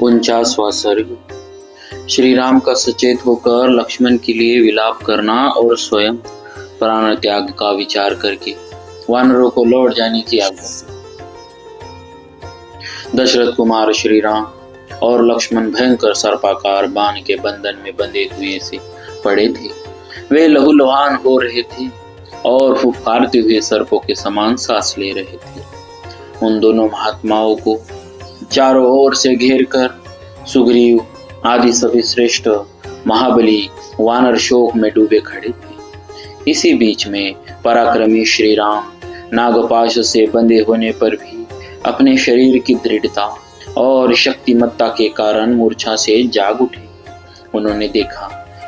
49वां सर्ग। श्री राम का सचेत होकर लक्ष्मण के लिए विलाप करना और स्वयं प्राण त्याग का विचार करके वानरों को लौट जाने की आज्ञा। दशरथ कुमार श्री राम और लक्ष्मण भयंकर सर्पाकार बाण के बंधन में बंधे हुए से पड़े थे। वे लहूलुहान हो रहे थे और फुफकारते हुए सर्पों के समान सांस ले रहे थे। उन दोनों महात्माओं को चारों ओर से घेर कर सुग्रीव आदि सभी श्रेष्ठ महाबली वानर शोक में डूबे खड़े थे। इसी बीच में पराक्रमी श्री राम नागपाश से बंधे होने पर भी अपने शरीर की दृढ़ता और शक्तिमत्ता के कारण मूर्छा से जाग उठे। उन्होंने देखा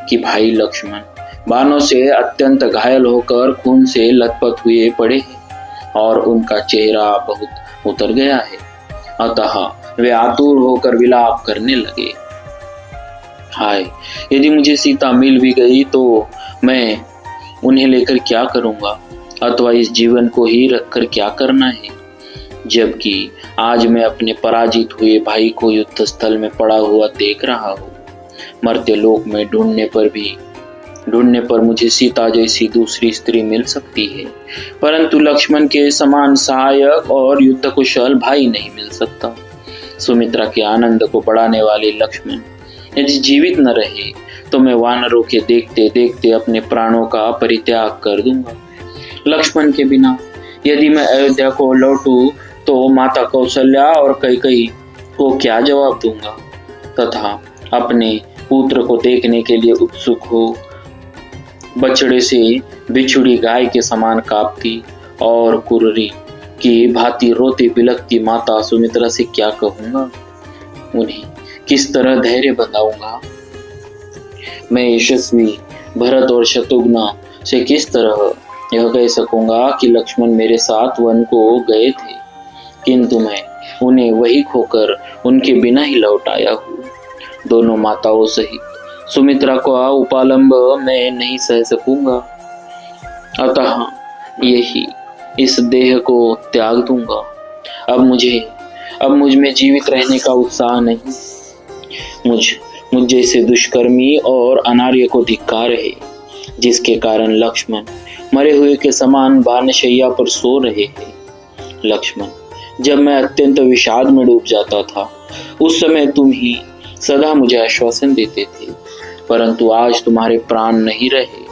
कि भाई लक्ष्मण बाणों से अत्यंत घायल होकर खून से लथपथ हुए पड़े हैं और उनका चेहरा बहुत उतर गया है। अतः वे आतुर होकर विलाप करने लगे। हाय, यदि मुझे सीता मिल भी गई तो मैं उन्हें लेकर क्या करूंगा, अथवा इस जीवन को ही रखकर क्या करना है, जबकि आज मैं अपने पराजित हुए भाई को युद्ध स्थल में पड़ा हुआ देख रहा हूँ। मर्त्य लोक में ढूंढने पर मुझे सीता जैसी दूसरी स्त्री मिल सकती है, परंतु लक्ष्मण के समान सहायक और युद्ध कुशल भाई नहीं मिल सकता। सुमित्रा के आनंद को बढ़ाने वाले लक्ष्मण यदि जीवित न रहे तो मैं वानरों के देखते देखते अपने प्राणों का परित्याग कर दूंगा। लक्ष्मण के बिना यदि मैं अयोध्या को लौटूं तो माता कौशल्या और कैकेयी को क्या जवाब दूंगा, तथा अपने पुत्र को देखने के लिए उत्सुक हो बछड़े से बिछुड़ी गाय के समान कांपती और कुर्री की भांति रोती बिलखती माता सुमित्रा से क्या कहूंगा। उन्हें किस तरह धैर्य बंधाऊंगा। मैं यशस्वी भरत और शत्रुघ्न से किस तरह यह कह सकूंगा कि लक्ष्मण मेरे साथ वन को गए थे, किंतु मैं उन्हें वही खोकर उनके बिना ही लौट आया हूँ। दोनों माताओं सहित सुमित्रा को उपालंब मैं नहीं सह सकूंगा, अतः यही इस देह को त्याग दूंगा। अब मुझ में जीवित रहने का उत्साह नहीं। मुझ जैसे दुष्कर्मी और अनार्य को धिक्कार है, जिसके कारण लक्ष्मण मरे हुए के समान बाणशैया पर सो रहे हैं। लक्ष्मण, जब मैं अत्यंत विषाद में डूब जाता था उस समय तुम ही सदा मुझे आश्वासन देते थे, परंतु आज तुम्हारे प्राण नहीं रहे,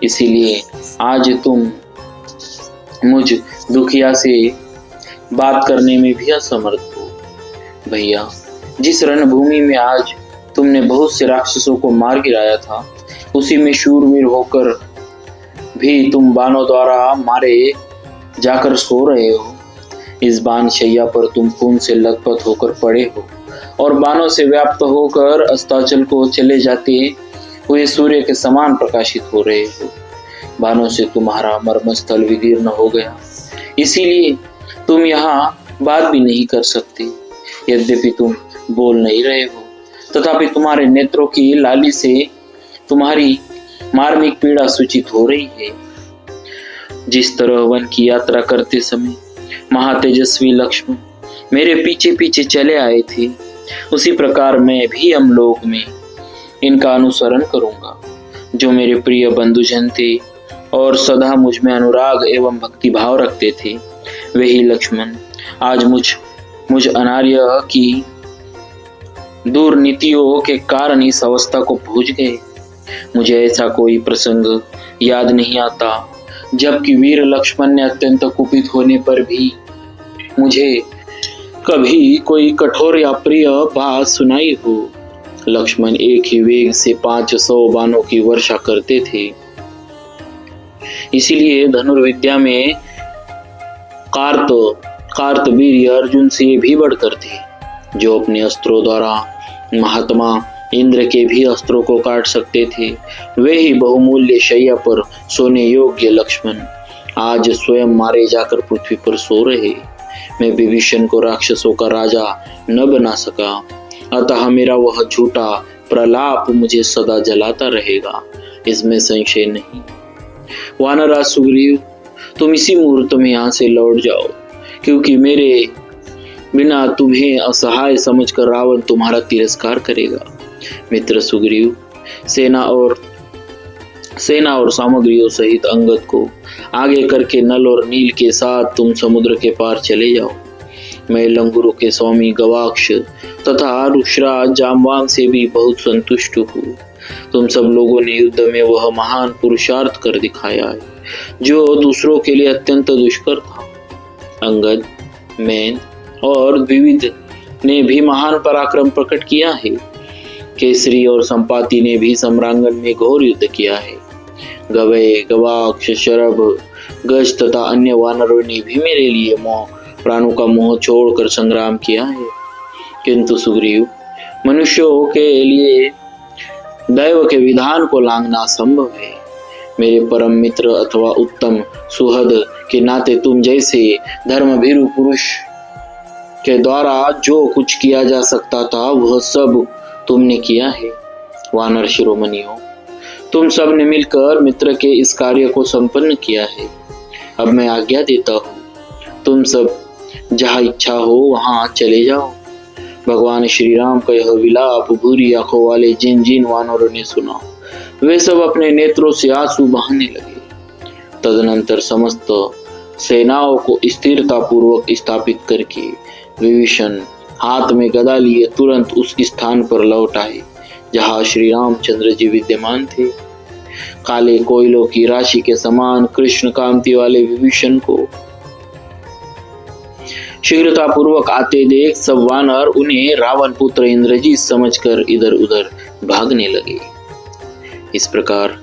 इसीलिए आज तुम मुझ दुखिया से बात करने में भी असमर्थ हो। भैया, जिस रणभूमि में आज तुमने बहुत से राक्षसों को मार गिराया था, उसी में शूरवीर होकर भी तुम बाणों द्वारा मारे जाकर सो रहे हो। इस बाण शैया पर तुम खून से लथपथ होकर पड़े हो और बाणों से व्याप्त होकर अस्ताचल को चले जाते हुए सूर्य के समान प्रकाशित हो रहे हो। बाणों से तुम्हारा मर्मस्थल विदीर्ण हो गया, इसीलिए तुम यहाँ बात भी नहीं कर सकते। यद्यपि तुम बोल नहीं रहे हो, तथापि तुम्हारे नेत्रों की लाली से तुम्हारी मार्मिक पीड़ा सूचित हो रही है। जिस तरह वन की यात्रा करते समय महातेजस्वी लक्ष्मण मेरे पीछे पीछे चले आए थे, उसी प्रकार मैं भी यमलोक में इनका अनुसरण करूंगा। जो मेरे प्रिय बंधुजन थे और सदा मुझ में अनुराग एवं भक्ति भाव रखते थे, वही लक्ष्मण आज मुझ अनार्य की दुर्नीतियों के कारण इस अवस्था को पहुंच गए। मुझे ऐसा कोई प्रसंग याद नहीं आता जबकि वीर लक्ष्मण ने अत्यंत कुपित होने पर भी मुझे कभी कोई कठोर या प्रिय बात सुनाई हो। लक्ष्मण एक ही वेग से 500 बाणों की वर्षा करते थे, इसीलिए धनुर्विद्या में कार्तवीर्य अर्जुन से भी बढ़कर थे, जो अपने अस्त्रों द्वारा महात्मा इंद्र के भी अस्त्रों को काट सकते थे। वे ही बहुमूल्य शैया पर सोने योग्य लक्ष्मण आज स्वयं मारे जाकर पृथ्वी पर सो रहे। मैं विभीषण को राक्षसों का राजा न बना सका, अतः मेरा वह झूठा प्रलाप मुझे सदा जलाता रहेगा, इसमें संशय नहीं। वानराज सुग्रीव, तुम इसी मुहूर्त में यहाँ से लौट जाओ, क्योंकि बिना तुम्हें असहाय समझकर रावण तुम्हारा तिरस्कार करेगा। मित्र सुग्रीव, सेना और सामग्रियों सहित अंगद को आगे करके नल और नील के साथ तुम समुद्र के पार चले जाओ। मैं लंगूरों के स्वामी गवाक्ष तथा रुक्षराज जामवान से भी बहुत संतुष्ट हूँ। तुम सब लोगों ने युद्ध में वह महान पुरुषार्थ कर दिखाया है जो दूसरों के लिए अत्यंत दुष्कर था। अंगद, मैन और द्विविद ने भी महान पराक्रम प्रकट किया है। केसरी और संपाति ने भी सम्रांगन में घोर युद्ध किया है। गवय, गवाक्ष, शरभ, गज तथा अन्य वानरों ने भी मेरे लिए प्राणों का मोह छोड़कर संग्राम किया है। किंतु सुग्रीव, मनुष्यों के लिए दैव के विधान को लांघना असंभव है। मेरे परम मित्र अथवा उत्तम सुहृद के नाते तुम जैसे धर्मभीरु पुरुष के द्वारा जो कुछ किया जा सकता था वह सब तुमने किया है। वानर शिरोमणियों, तुम सब ने मिलकर मित्र के इस कार्य को संपन्न किया है। अब मैं आज्ञा देता हूँ, तुम सब जहाँ इच्छा हो वहां चले जाओ। भगवान श्री राम का यह विलाप भूरी आंखों वाले जिन जिन वानरों ने सुना, वे सब अपने नेत्रों से आंसू बहाने लगे। तदनंतर समस्त सेनाओं को स्थिरता पूर्वक स्थापित करके विभीषण हाथ में गदा लिए तुरंत उस स्थान पर लौट आए जहाँ श्री रामचंद्र जी विद्यमान थे। काले कोयलों की राशि के समान कृष्ण कांति वाले विभीषण को शीघ्रता पूर्वक आते देख सब वानर उन्हें रावण पुत्र इंद्रजीत समझकर इधर उधर भागने लगे। इस प्रकार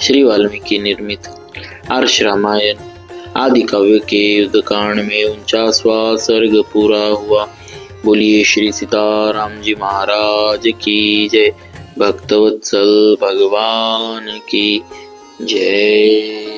श्री वाल्मीकि निर्मित आर्ष रामायण आदि काव्य के युद्धकांड में 49वां सर्ग पूरा हुआ। बोलिए श्री सीताराम जी महाराज की जय। भक्तवत्सल भगवान की जय।